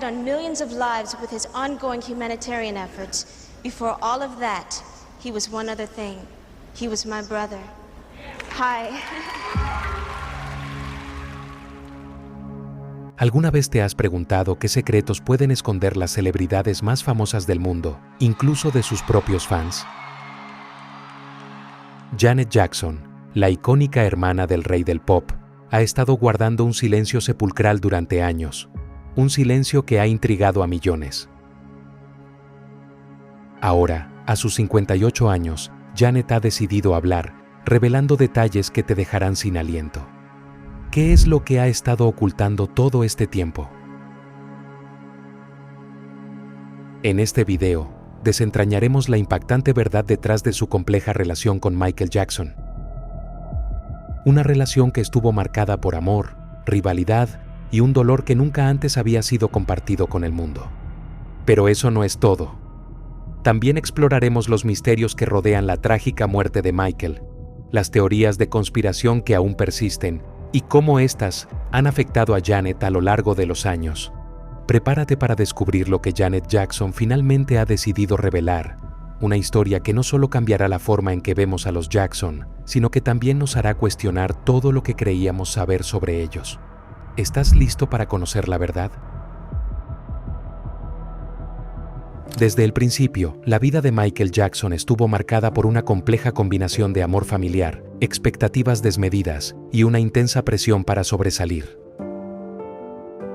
impacted on millions of lives with his ongoing humanitarian efforts. Before all of that, he was one other thing. He was my brother. Hi. ¿Alguna vez te has preguntado qué secretos pueden esconder las celebridades más famosas del mundo, incluso de sus propios fans? Janet Jackson, la icónica hermana del rey del pop, ha estado guardando un silencio sepulcral durante años, un silencio que ha intrigado a millones. Ahora, a sus 58 años, Janet ha decidido hablar, revelando detalles que te dejarán sin aliento. ¿Qué es lo que ha estado ocultando todo este tiempo? En este video, desentrañaremos la impactante verdad detrás de su compleja relación con Michael Jackson. Una relación que estuvo marcada por amor, rivalidad y un dolor que nunca antes había sido compartido con el mundo. Pero eso no es todo. También exploraremos los misterios que rodean la trágica muerte de Michael, las teorías de conspiración que aún persisten y cómo éstas han afectado a Janet a lo largo de los años. Prepárate para descubrir lo que Janet Jackson finalmente ha decidido revelar, una historia que no solo cambiará la forma en que vemos a los Jackson, sino que también nos hará cuestionar todo lo que creíamos saber sobre ellos. ¿Estás listo para conocer la verdad? Desde el principio, la vida de Michael Jackson estuvo marcada por una compleja combinación de amor familiar, expectativas desmedidas y una intensa presión para sobresalir.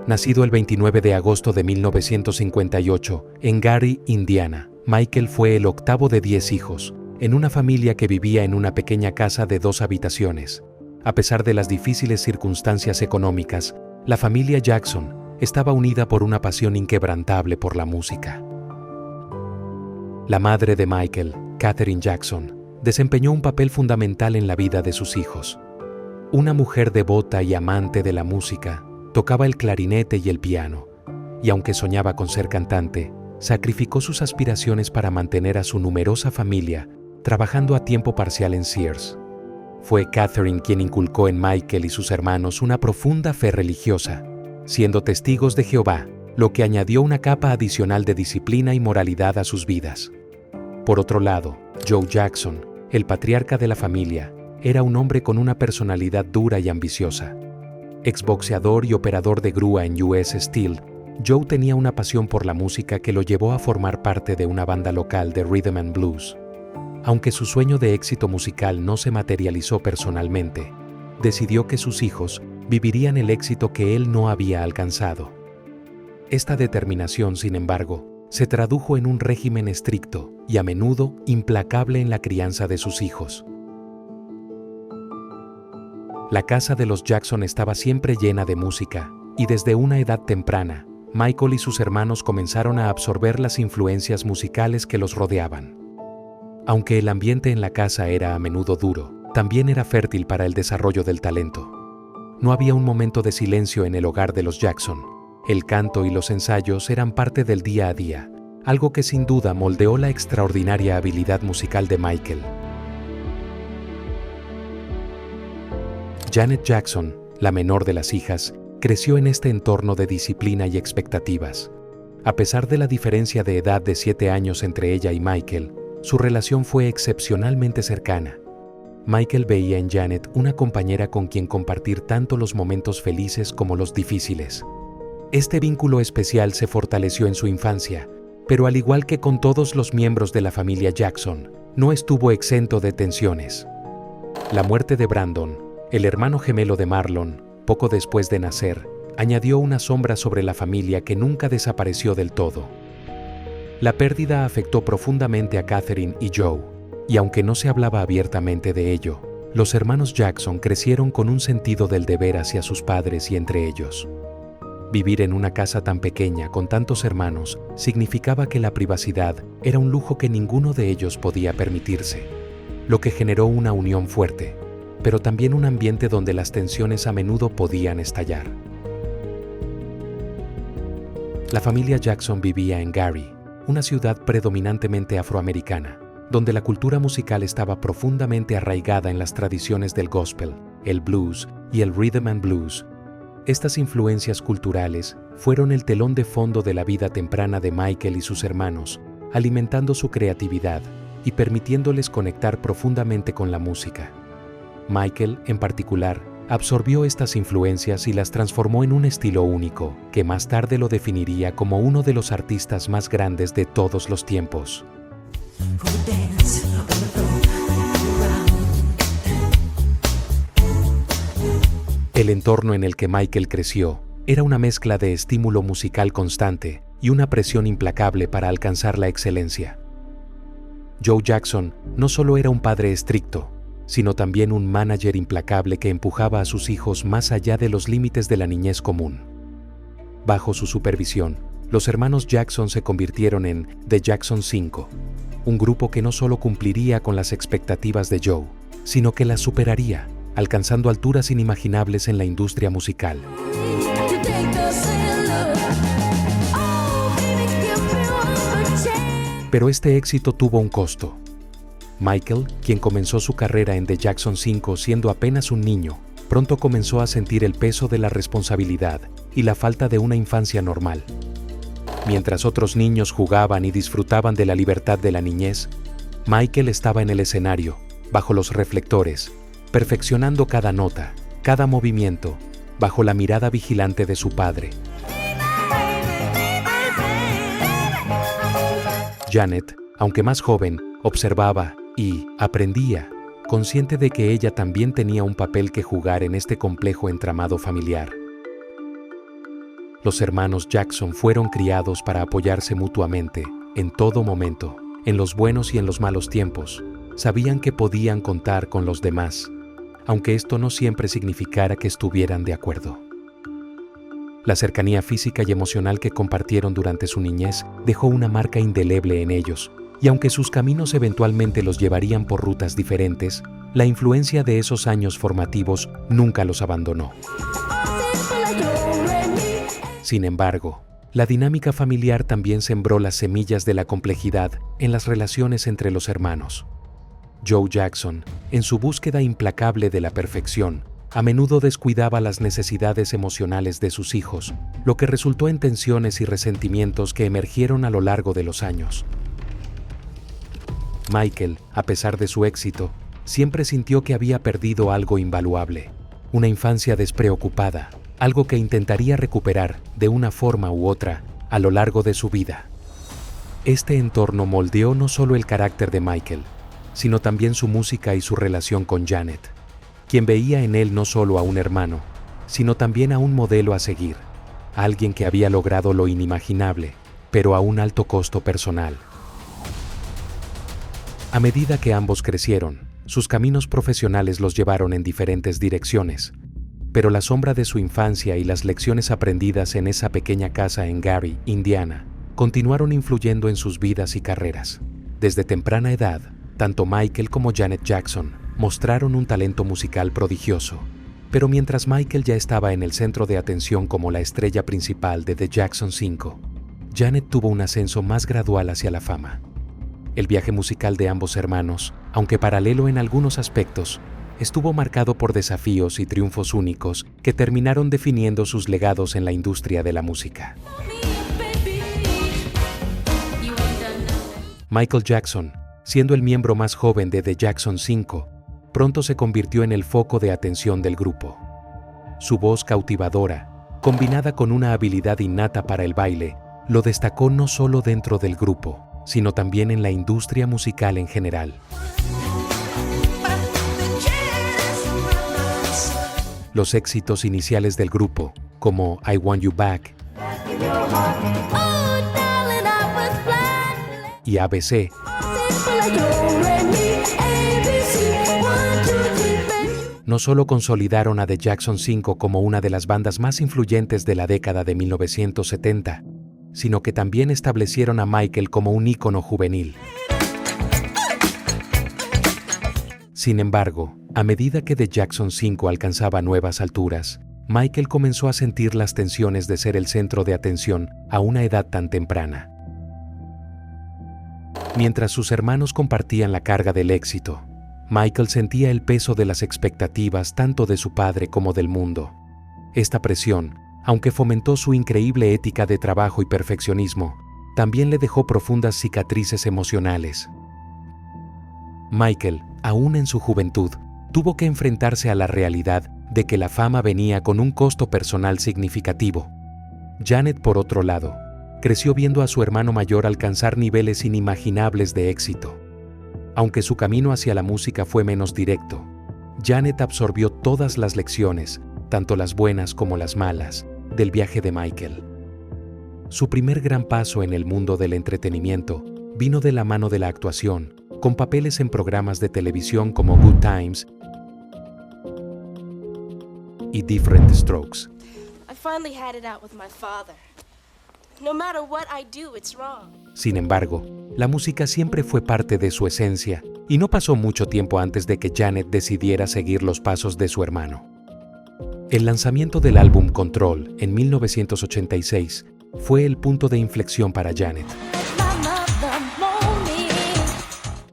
Nacido el 29 de agosto de 1958 en Gary, Indiana, Michael fue el octavo de 10 hijos, en una familia que vivía en una pequeña casa de 2 habitaciones. A pesar de las difíciles circunstancias económicas, la familia Jackson estaba unida por una pasión inquebrantable por la música. La madre de Michael, Katherine Jackson, desempeñó un papel fundamental en la vida de sus hijos. Una mujer devota y amante de la música, tocaba el clarinete y el piano, y aunque soñaba con ser cantante, sacrificó sus aspiraciones para mantener a su numerosa familia, trabajando a tiempo parcial en Sears. Fue Katherine quien inculcó en Michael y sus hermanos una profunda fe religiosa, siendo testigos de Jehová, lo que añadió una capa adicional de disciplina y moralidad a sus vidas. Por otro lado, Joe Jackson, el patriarca de la familia, era un hombre con una personalidad dura y ambiciosa. Exboxeador y operador de grúa en US Steel, Joe tenía una pasión por la música que lo llevó a formar parte de una banda local de rhythm and blues. Aunque su sueño de éxito musical no se materializó personalmente, decidió que sus hijos vivirían el éxito que él no había alcanzado. Esta determinación, sin embargo, se tradujo en un régimen estricto y a menudo implacable en la crianza de sus hijos. La casa de los Jackson estaba siempre llena de música, y desde una edad temprana, Michael y sus hermanos comenzaron a absorber las influencias musicales que los rodeaban. Aunque el ambiente en la casa era a menudo duro, también era fértil para el desarrollo del talento. No había un momento de silencio en el hogar de los Jackson. El canto y los ensayos eran parte del día a día, algo que sin duda moldeó la extraordinaria habilidad musical de Michael. Janet Jackson, la menor de las hijas, creció en este entorno de disciplina y expectativas. A pesar de la diferencia de edad de 7 años entre ella y Michael, su relación fue excepcionalmente cercana. Michael veía en Janet una compañera con quien compartir tanto los momentos felices como los difíciles. Este vínculo especial se fortaleció en su infancia, pero al igual que con todos los miembros de la familia Jackson, no estuvo exento de tensiones. La muerte de Brandon, el hermano gemelo de Marlon, poco después de nacer, añadió una sombra sobre la familia que nunca desapareció del todo. La pérdida afectó profundamente a Katherine y Joe, y aunque no se hablaba abiertamente de ello, los hermanos Jackson crecieron con un sentido del deber hacia sus padres y entre ellos. Vivir en una casa tan pequeña con tantos hermanos significaba que la privacidad era un lujo que ninguno de ellos podía permitirse, lo que generó una unión fuerte, pero también un ambiente donde las tensiones a menudo podían estallar. La familia Jackson vivía en Gary, una ciudad predominantemente afroamericana, donde la cultura musical estaba profundamente arraigada en las tradiciones del gospel, el blues y el rhythm and blues. Estas influencias culturales fueron el telón de fondo de la vida temprana de Michael y sus hermanos, alimentando su creatividad y permitiéndoles conectar profundamente con la música. Michael, en particular, absorbió estas influencias y las transformó en un estilo único, que más tarde lo definiría como uno de los artistas más grandes de todos los tiempos. El entorno en el que Michael creció era una mezcla de estímulo musical constante y una presión implacable para alcanzar la excelencia. Joe Jackson no solo era un padre estricto, sino también un mánager implacable que empujaba a sus hijos más allá de los límites de la niñez común. Bajo su supervisión, los hermanos Jackson se convirtieron en The Jackson 5, un grupo que no solo cumpliría con las expectativas de Joe, sino que las superaría, alcanzando alturas inimaginables en la industria musical. Pero este éxito tuvo un costo. Michael, quien comenzó su carrera en The Jackson 5 siendo apenas un niño, pronto comenzó a sentir el peso de la responsabilidad y la falta de una infancia normal. Mientras otros niños jugaban y disfrutaban de la libertad de la niñez, Michael estaba en el escenario, bajo los reflectores, perfeccionando cada nota, cada movimiento, bajo la mirada vigilante de su padre. Janet, aunque más joven, observaba y aprendía, consciente de que ella también tenía un papel que jugar en este complejo entramado familiar. Los hermanos Jackson fueron criados para apoyarse mutuamente, en todo momento, en los buenos y en los malos tiempos. Sabían que podían contar con los demás, aunque esto no siempre significara que estuvieran de acuerdo. La cercanía física y emocional que compartieron durante su niñez dejó una marca indeleble en ellos, y aunque sus caminos eventualmente los llevarían por rutas diferentes, la influencia de esos años formativos nunca los abandonó. Sin embargo, la dinámica familiar también sembró las semillas de la complejidad en las relaciones entre los hermanos. Joe Jackson, en su búsqueda implacable de la perfección, a menudo descuidaba las necesidades emocionales de sus hijos, lo que resultó en tensiones y resentimientos que emergieron a lo largo de los años. Michael, a pesar de su éxito, siempre sintió que había perdido algo invaluable, una infancia despreocupada, algo que intentaría recuperar de una forma u otra a lo largo de su vida. Este entorno moldeó no solo el carácter de Michael, sino también su música y su relación con Janet, quien veía en él no solo a un hermano, sino también a un modelo a seguir, a alguien que había logrado lo inimaginable, pero a un alto costo personal. A medida que ambos crecieron, sus caminos profesionales los llevaron en diferentes direcciones, pero la sombra de su infancia y las lecciones aprendidas en esa pequeña casa en Gary, Indiana, continuaron influyendo en sus vidas y carreras. Desde temprana edad, tanto Michael como Janet Jackson mostraron un talento musical prodigioso, pero mientras Michael ya estaba en el centro de atención como la estrella principal de The Jackson 5, Janet tuvo un ascenso más gradual hacia la fama. El viaje musical de ambos hermanos, aunque paralelo en algunos aspectos, estuvo marcado por desafíos y triunfos únicos que terminaron definiendo sus legados en la industria de la música. Michael Jackson, siendo el miembro más joven de The Jackson 5, pronto se convirtió en el foco de atención del grupo. Su voz cautivadora, combinada con una habilidad innata para el baile, lo destacó no solo dentro del grupo, sino también en la industria musical en general. Los éxitos iniciales del grupo, como I Want You Back y ABC, no solo consolidaron a The Jackson 5 como una de las bandas más influyentes de la década de 1970, sino que también establecieron a Michael como un ícono juvenil. Sin embargo, a medida que The Jackson 5 alcanzaba nuevas alturas, Michael comenzó a sentir las tensiones de ser el centro de atención a una edad tan temprana. Mientras sus hermanos compartían la carga del éxito, Michael sentía el peso de las expectativas tanto de su padre como del mundo. Esta presión, aunque fomentó su increíble ética de trabajo y perfeccionismo, también le dejó profundas cicatrices emocionales. Michael, aún en su juventud, tuvo que enfrentarse a la realidad de que la fama venía con un costo personal significativo. Janet, por otro lado, creció viendo a su hermano mayor alcanzar niveles inimaginables de éxito. Aunque su camino hacia la música fue menos directo, Janet absorbió todas las lecciones, tanto las buenas como las malas, del viaje de Michael. Su primer gran paso en el mundo del entretenimiento vino de la mano de la actuación, con papeles en programas de televisión como Good Times y Diff'rent Strokes. I finally had it out with my father. No matter what I do, it's wrong. Sin embargo, la música siempre fue parte de su esencia y no pasó mucho tiempo antes de que Janet decidiera seguir los pasos de su hermano. El lanzamiento del álbum Control en 1986 fue el punto de inflexión para Janet.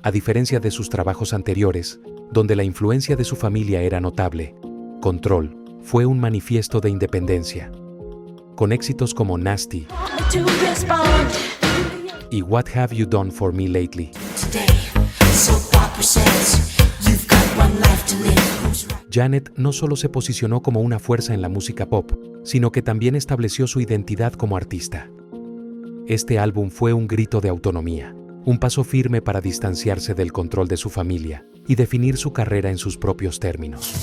A diferencia de sus trabajos anteriores, donde la influencia de su familia era notable, Control fue un manifiesto de independencia. Con éxitos como Nasty y What Have You Done For Me Lately, Janet no solo se posicionó como una fuerza en la música pop, sino que también estableció su identidad como artista. Este álbum fue un grito de autonomía, un paso firme para distanciarse del control de su familia y definir su carrera en sus propios términos.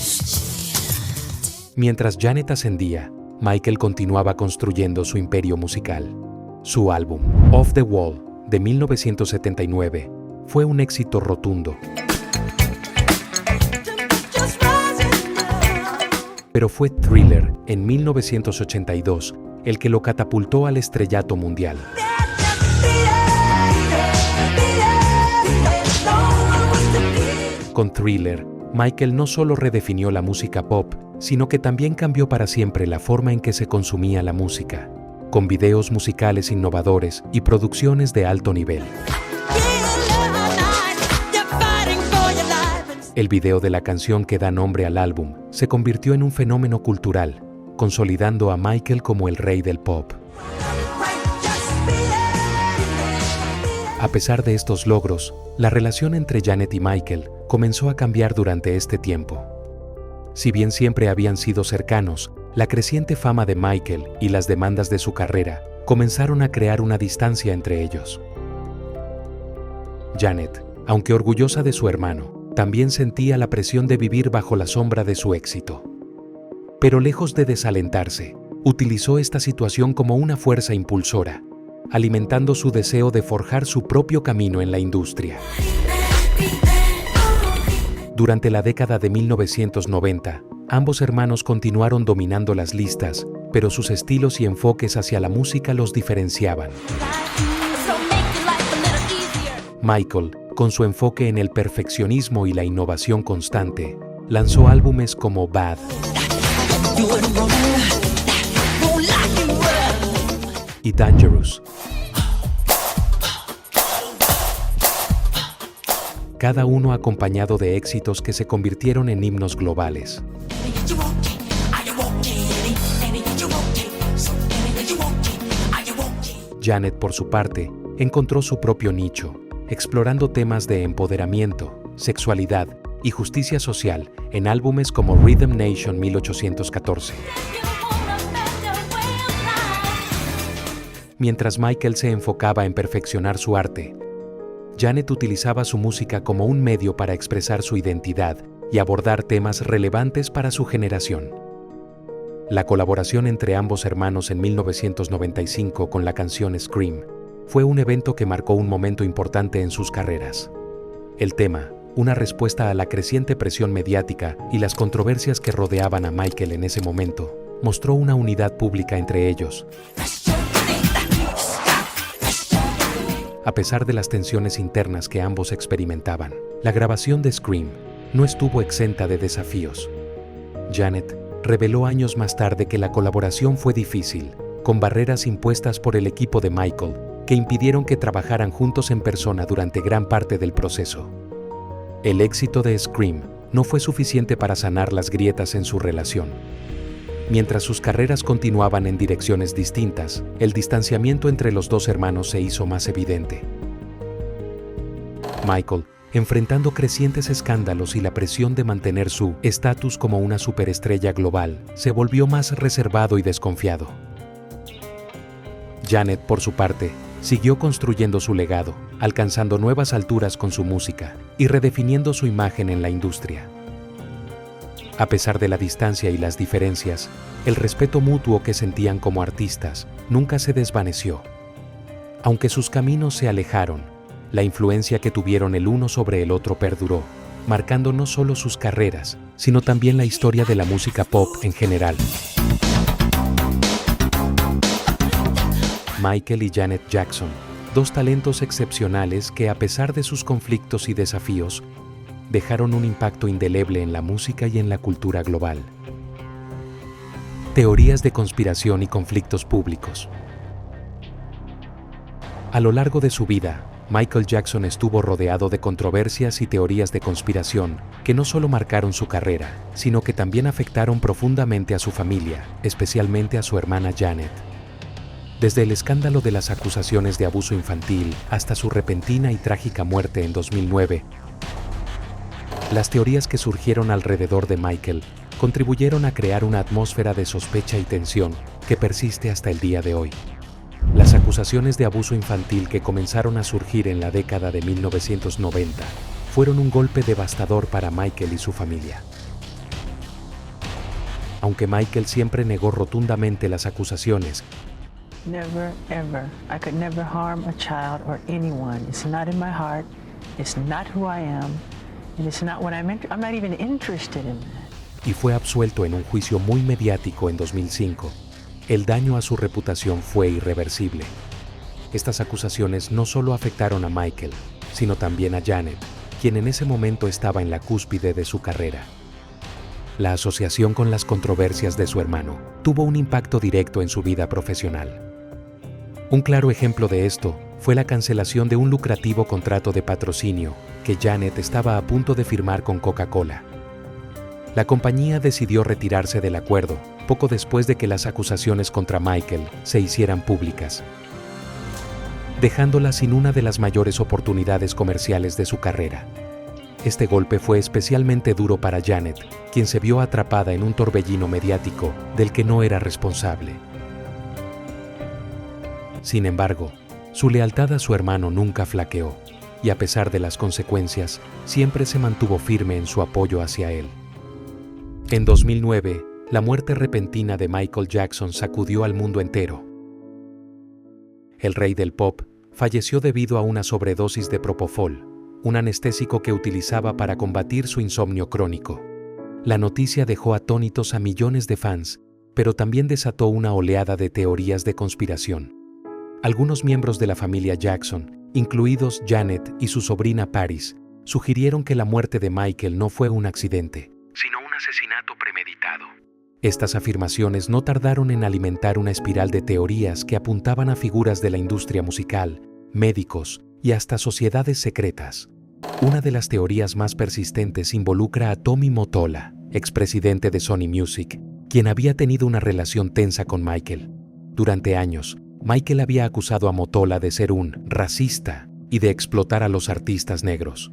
Mientras Janet ascendía, Michael continuaba construyendo su imperio musical. Su álbum, Off the Wall, de 1979, fue un éxito rotundo. Pero fue Thriller, en 1982, el que lo catapultó al estrellato mundial. Con Thriller, Michael no solo redefinió la música pop, sino que también cambió para siempre la forma en que se consumía la música, con videos musicales innovadores y producciones de alto nivel. El video de la canción que da nombre al álbum se convirtió en un fenómeno cultural, consolidando a Michael como el rey del pop. A pesar de estos logros, la relación entre Janet y Michael comenzó a cambiar durante este tiempo. Si bien siempre habían sido cercanos, la creciente fama de Michael y las demandas de su carrera comenzaron a crear una distancia entre ellos. Janet, aunque orgullosa de su hermano, también sentía la presión de vivir bajo la sombra de su éxito. Pero lejos de desalentarse, utilizó esta situación como una fuerza impulsora, alimentando su deseo de forjar su propio camino en la industria. Durante la década de 1990, ambos hermanos continuaron dominando las listas, pero sus estilos y enfoques hacia la música los diferenciaban. Michael, con su enfoque en el perfeccionismo y la innovación constante, lanzó álbumes como Bad y Dangerous, cada uno acompañado de éxitos que se convirtieron en himnos globales. Janet, por su parte, encontró su propio nicho, explorando temas de empoderamiento, sexualidad y justicia social en álbumes como Rhythm Nation 1814. Mientras Michael se enfocaba en perfeccionar su arte, Janet utilizaba su música como un medio para expresar su identidad y abordar temas relevantes para su generación. La colaboración entre ambos hermanos en 1995 con la canción Scream fue un evento que marcó un momento importante en sus carreras. El tema, una respuesta a la creciente presión mediática y las controversias que rodeaban a Michael en ese momento, mostró una unidad pública entre ellos. A pesar de las tensiones internas que ambos experimentaban, la grabación de Scream no estuvo exenta de desafíos. Janet reveló años más tarde que la colaboración fue difícil, con barreras impuestas por el equipo de Michael que impidieron que trabajaran juntos en persona durante gran parte del proceso. El éxito de Scream no fue suficiente para sanar las grietas en su relación. Mientras sus carreras continuaban en direcciones distintas, el distanciamiento entre los dos hermanos se hizo más evidente. Michael, enfrentando crecientes escándalos y la presión de mantener su estatus como una superestrella global, se volvió más reservado y desconfiado. Janet, por su parte, siguió construyendo su legado, alcanzando nuevas alturas con su música y redefiniendo su imagen en la industria. A pesar de la distancia y las diferencias, el respeto mutuo que sentían como artistas nunca se desvaneció. Aunque sus caminos se alejaron, la influencia que tuvieron el uno sobre el otro perduró, marcando no solo sus carreras, sino también la historia de la música pop en general. Michael y Janet Jackson, dos talentos excepcionales que, a pesar de sus conflictos y desafíos, dejaron un impacto indeleble en la música y en la cultura global. Teorías de conspiración y conflictos públicos. A lo largo de su vida, Michael Jackson estuvo rodeado de controversias y teorías de conspiración que no solo marcaron su carrera, sino que también afectaron profundamente a su familia, especialmente a su hermana Janet. Desde el escándalo de las acusaciones de abuso infantil hasta su repentina y trágica muerte en 2009, las teorías que surgieron alrededor de Michael contribuyeron a crear una atmósfera de sospecha y tensión que persiste hasta el día de hoy. Las acusaciones de abuso infantil que comenzaron a surgir en la década de 1990 fueron un golpe devastador para Michael y su familia. Aunque Michael siempre negó rotundamente las acusaciones, Never, ever. I could never harm a child or anyone. It's not in my heart. It's not who I am. And it's not what I'm not even interested in that. y fue absuelto en un juicio muy mediático en 2005, el daño a su reputación fue irreversible. Estas acusaciones no solo afectaron a Michael, sino también a Janet, quien en ese momento estaba en la cúspide de su carrera. La asociación con las controversias de su hermano tuvo un impacto directo en su vida profesional. Un claro ejemplo de esto fue la cancelación de un lucrativo contrato de patrocinio que Janet estaba a punto de firmar con Coca-Cola. La compañía decidió retirarse del acuerdo poco después de que las acusaciones contra Michael se hicieran públicas, dejándola sin una de las mayores oportunidades comerciales de su carrera. Este golpe fue especialmente duro para Janet, quien se vio atrapada en un torbellino mediático del que no era responsable. Sin embargo, su lealtad a su hermano nunca flaqueó, y a pesar de las consecuencias, siempre se mantuvo firme en su apoyo hacia él. En 2009, la muerte repentina de Michael Jackson sacudió al mundo entero. El rey del pop falleció debido a una sobredosis de propofol, un anestésico que utilizaba para combatir su insomnio crónico. La noticia dejó atónitos a millones de fans, pero también desató una oleada de teorías de conspiración. Algunos miembros de la familia Jackson, incluidos Janet y su sobrina Paris, sugirieron que la muerte de Michael no fue un accidente, sino un asesinato premeditado. Estas afirmaciones no tardaron en alimentar una espiral de teorías que apuntaban a figuras de la industria musical, médicos y hasta sociedades secretas. Una de las teorías más persistentes involucra a Tommy Mottola, expresidente de Sony Music, quien había tenido una relación tensa con Michael. Durante años, Michael había acusado a Mottola de ser un racista y de explotar a los artistas negros.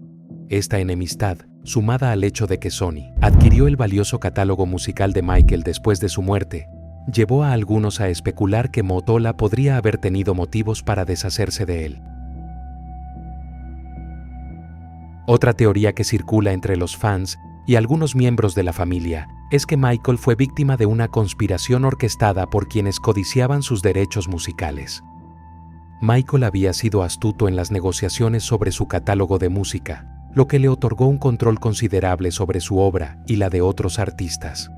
Esta enemistad, sumada al hecho de que Sony adquirió el valioso catálogo musical de Michael después de su muerte, llevó a algunos a especular que Mottola podría haber tenido motivos para deshacerse de él. Otra teoría que circula entre los fans y algunos miembros de la familia es que Michael fue víctima de una conspiración orquestada por quienes codiciaban sus derechos musicales. Michael había sido astuto en las negociaciones sobre su catálogo de música, lo que le otorgó un control considerable sobre su obra y la de otros artistas.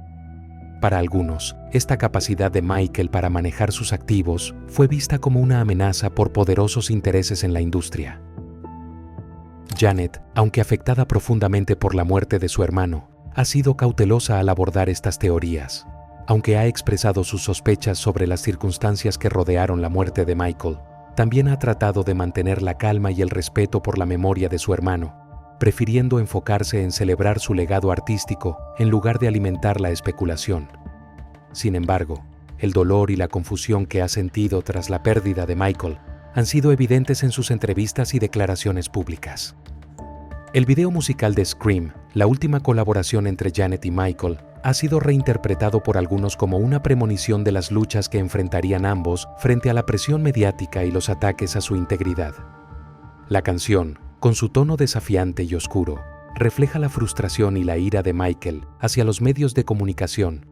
Para algunos, esta capacidad de Michael para manejar sus activos fue vista como una amenaza por poderosos intereses en la industria. Janet, aunque afectada profundamente por la muerte de su hermano, ha sido cautelosa al abordar estas teorías. Aunque ha expresado sus sospechas sobre las circunstancias que rodearon la muerte de Michael, también ha tratado de mantener la calma y el respeto por la memoria de su hermano, prefiriendo enfocarse en celebrar su legado artístico en lugar de alimentar la especulación. Sin embargo, el dolor y la confusión que ha sentido tras la pérdida de Michael han sido evidentes en sus entrevistas y declaraciones públicas. El video musical de Scream, la última colaboración entre Janet y Michael, ha sido reinterpretado por algunos como una premonición de las luchas que enfrentarían ambos frente a la presión mediática y los ataques a su integridad. La canción, con su tono desafiante y oscuro, refleja la frustración y la ira de Michael hacia los medios de comunicación.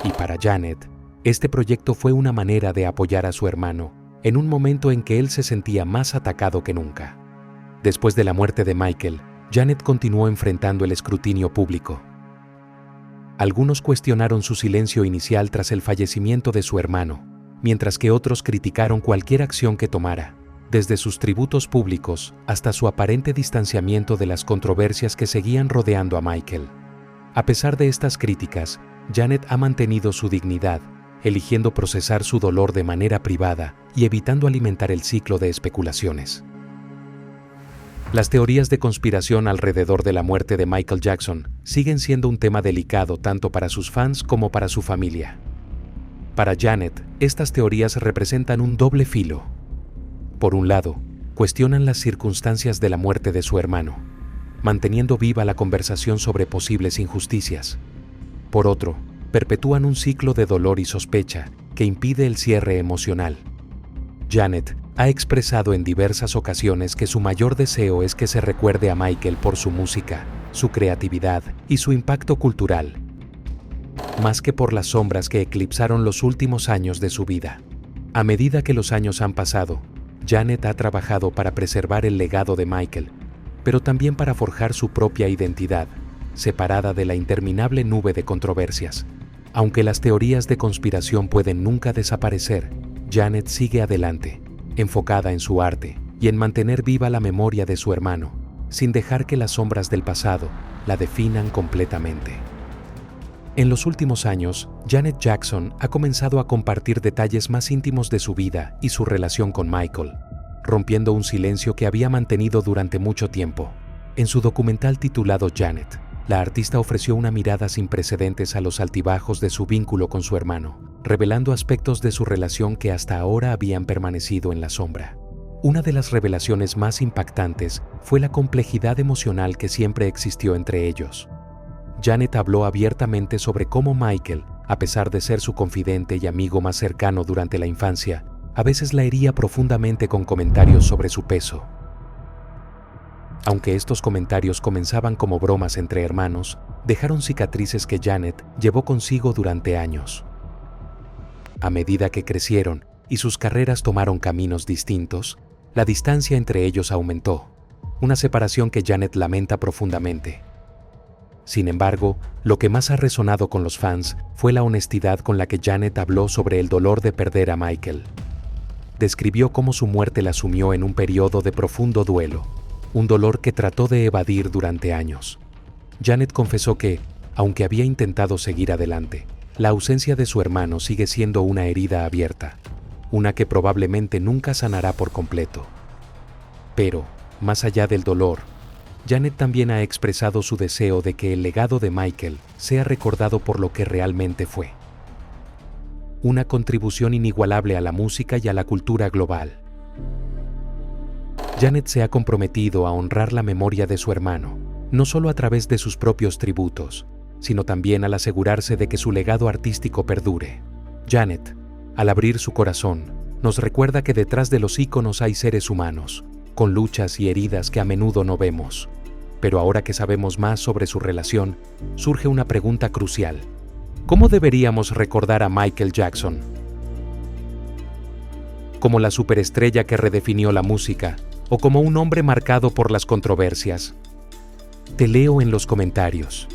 Y para Janet, este proyecto fue una manera de apoyar a su hermano en un momento en que él se sentía más atacado que nunca. Después de la muerte de Michael, Janet continuó enfrentando el escrutinio público. Algunos cuestionaron su silencio inicial tras el fallecimiento de su hermano, mientras que otros criticaron cualquier acción que tomara, desde sus tributos públicos hasta su aparente distanciamiento de las controversias que seguían rodeando a Michael. A pesar de estas críticas, Janet ha mantenido su dignidad, eligiendo procesar su dolor de manera privada y evitando alimentar el ciclo de especulaciones. Las teorías de conspiración alrededor de la muerte de Michael Jackson siguen siendo un tema delicado tanto para sus fans como para su familia. Para Janet, estas teorías representan un doble filo. Por un lado, cuestionan las circunstancias de la muerte de su hermano, manteniendo viva la conversación sobre posibles injusticias. Por otro, perpetúan un ciclo de dolor y sospecha que impide el cierre emocional. Janet ha expresado en diversas ocasiones que su mayor deseo es que se recuerde a Michael por su música, su creatividad y su impacto cultural, más que por las sombras que eclipsaron los últimos años de su vida. A medida que los años han pasado, Janet ha trabajado para preservar el legado de Michael, pero también para forjar su propia identidad, separada de la interminable nube de controversias. Aunque las teorías de conspiración pueden nunca desaparecer, Janet sigue adelante, enfocada en su arte y en mantener viva la memoria de su hermano, sin dejar que las sombras del pasado la definan completamente. En los últimos años, Janet Jackson ha comenzado a compartir detalles más íntimos de su vida y su relación con Michael, rompiendo un silencio que había mantenido durante mucho tiempo. En su documental titulado Janet, la artista ofreció una mirada sin precedentes a los altibajos de su vínculo con su hermano, revelando aspectos de su relación que hasta ahora habían permanecido en la sombra. Una de las revelaciones más impactantes fue la complejidad emocional que siempre existió entre ellos. Janet habló abiertamente sobre cómo Michael, a pesar de ser su confidente y amigo más cercano durante la infancia, a veces la hería profundamente con comentarios sobre su peso. Aunque estos comentarios comenzaban como bromas entre hermanos, dejaron cicatrices que Janet llevó consigo durante años. A medida que crecieron y sus carreras tomaron caminos distintos, la distancia entre ellos aumentó, una separación que Janet lamenta profundamente. Sin embargo, lo que más ha resonado con los fans fue la honestidad con la que Janet habló sobre el dolor de perder a Michael. Describió cómo su muerte la sumió en un periodo de profundo duelo, un dolor que trató de evadir durante años. Janet confesó que, aunque había intentado seguir adelante, la ausencia de su hermano sigue siendo una herida abierta, una que probablemente nunca sanará por completo. Pero, más allá del dolor, Janet también ha expresado su deseo de que el legado de Michael sea recordado por lo que realmente fue: una contribución inigualable a la música y a la cultura global. Janet se ha comprometido a honrar la memoria de su hermano, no solo a través de sus propios tributos, sino también al asegurarse de que su legado artístico perdure. Janet, al abrir su corazón, nos recuerda que detrás de los íconos hay seres humanos, con luchas y heridas que a menudo no vemos. Pero ahora que sabemos más sobre su relación, surge una pregunta crucial: ¿cómo deberíamos recordar a Michael Jackson? ¿Como la superestrella que redefinió la música o como un hombre marcado por las controversias? Te leo en los comentarios.